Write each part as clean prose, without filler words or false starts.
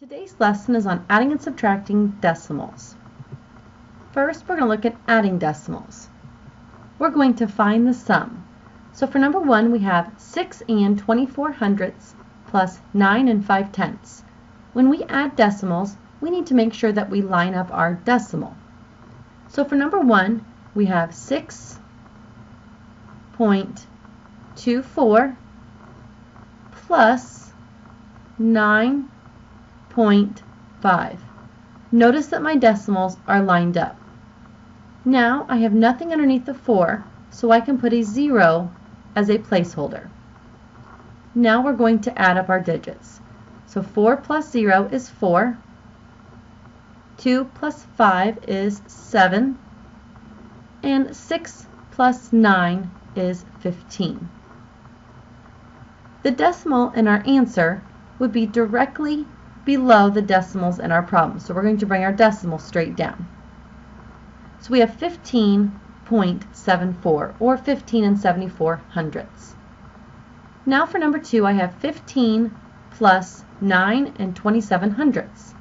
Today's lesson is on adding and subtracting decimals. First, we're going to look at adding decimals. We're going to find the sum. So for number 1, we have 6 and 24 hundredths plus 9 and 5/10. When we add decimals, we need to make sure that we line up our decimal. So for number 1, we have 6.24 plus 9.5. Notice that my decimals are lined up. Now I have nothing underneath the 4, so I can put a 0 as a placeholder. Now we're going to add up our digits. So 4 plus 0 is 4. 2 plus 5 is 7. And 6 plus 9 is 15. The decimal in our answer would be directly below the decimals in our problem. So we're going to bring our decimal straight down. So we have 15.74 or 15 and 74 hundredths. Now for number 2, I have 15 plus 9 and 27 hundredths.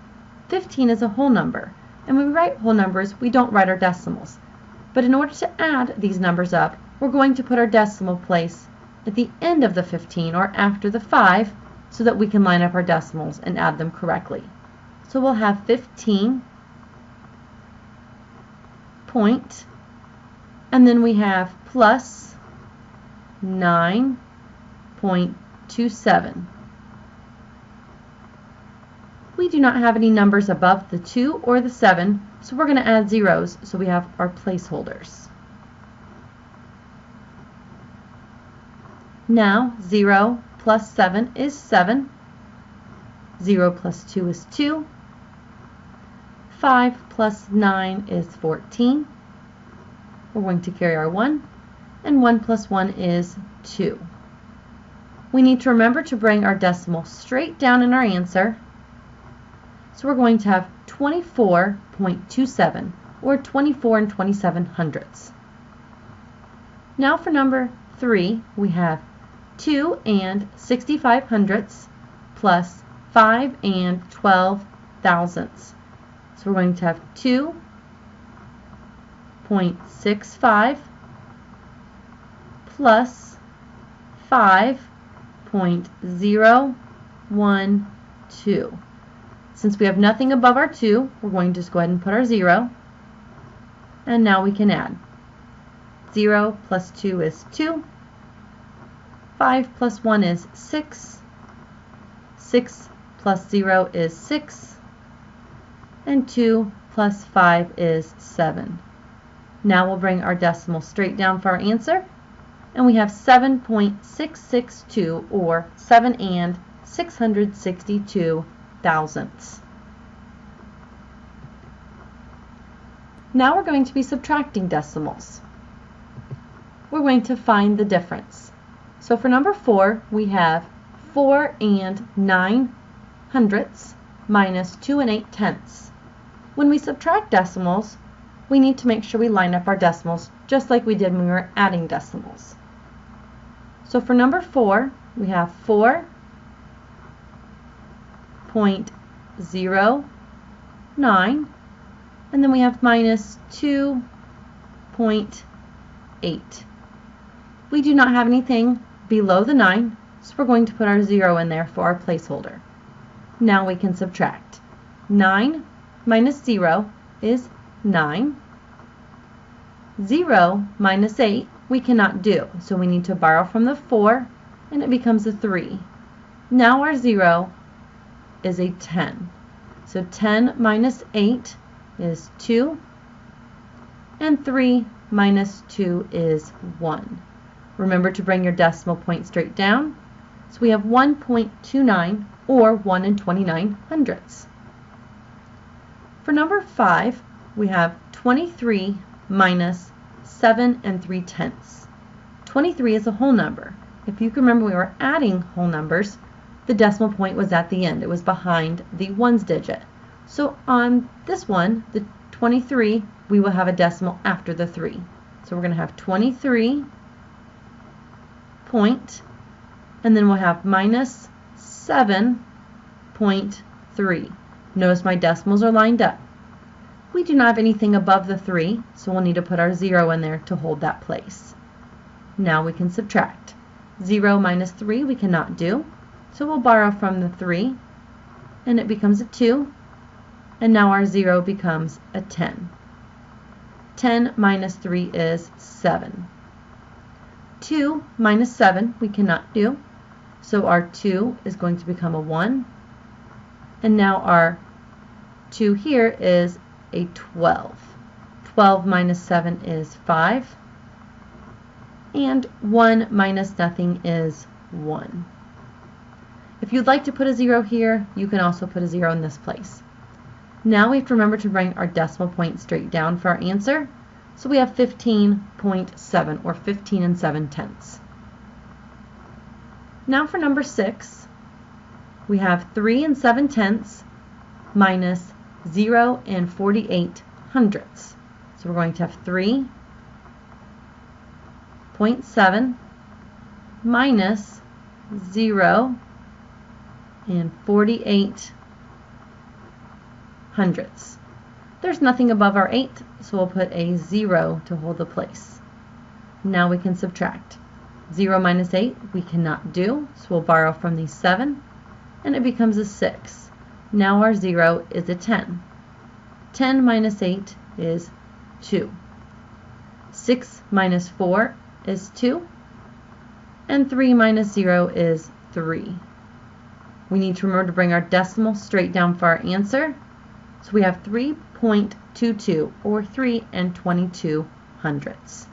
15 is a whole number, and when we write whole numbers, we don't write our decimals. But in order to add these numbers up, we're going to put our decimal place at the end of the 15 or after the 5 so that we can line up our decimals and add them correctly. So we'll have 15 point, and then we have plus 9.27. We do not have any numbers above the 2 or the 7, so we're going to add zeros so we have our placeholders. Now 0 plus 7 is 7. 0 plus 2 is 2. 5 plus 9 is 14. We're going to carry our 1. And 1 plus 1 is 2. We need to remember to bring our decimal straight down in our answer. So we're going to have 24.27 or 24 and 27 hundredths. Now for number 3, we have 2 and 65 hundredths plus 5 and 12 thousandths. So we're going to have 2.65 plus 5.012. Since we have nothing above our 2, we're going to just go ahead and put our 0. And now we can add. 0 plus 2 is 2. 5 plus 1 is 6. 6 plus 0 is 6. And 2 plus 5 is 7. Now we'll bring our decimal straight down for our answer. And we have 7.662 or 7 and 662 thousandths. Now we're going to be subtracting decimals. We're going to find the difference. So for number 4, we have 4 and 9 hundredths minus 2 and 8/10. When we subtract decimals, we need to make sure we line up our decimals just like we did when we were adding decimals. So for number 4, we have 4.09, and then we have minus 2.8. We do not have anything below the 9, so we're going to put our 0 in there for our placeholder. Now we can subtract. 9 minus 0 is 9. 0 minus 8 we cannot do, so we need to borrow from the 4, and it becomes a 3. Now our 0 is a 10. So 10 minus 8 is 2, and 3 minus 2 is 1. Remember to bring your decimal point straight down. So we have 1.29 or 1 and 29 hundredths. For number 5, we have 23 minus 7 and 3/10. 23 is a whole number. If you can remember, we were adding whole numbers. The decimal point was at the end. It was behind the ones digit. So on this one, the 23, we will have a decimal after the 3. So we're going to have 23 point, and then we'll have minus 7.3 3. Notice my decimals are lined up. We do not have anything above the 3, so we'll need to put our 0 in there to hold that place. Now we can subtract. 0 minus 3 we cannot do, so we'll borrow from the 3, and it becomes a 2, and now our 0 becomes a 10. 10 minus 3 is 7. 2 minus 7 we cannot do, so our 2 is going to become a 1, and now our 2 here is a 12. 12 minus 7 is 5, and 1 minus nothing is 1. If you'd like to put a 0 here, you can also put a 0 in this place. Now we have to remember to bring our decimal point straight down for our answer. So we have 15.7, or 15 7/10. Now for number 6, we have 3 7/10 minus 0 48 hundredths. So we're going to have 3.7 minus 0 48 hundredths. There's nothing above our 8, so we'll put a 0 to hold the place. Now we can subtract. 0 minus 8 we cannot do, so we'll borrow from the 7, and it becomes a 6. Now our 0 is a 10. 10 minus 8 is 2. 6 minus 4 is 2, and 3 minus 0 is 3. We need to remember to bring our decimal straight down for our answer. So we have 3.22, or 3 22 hundredths.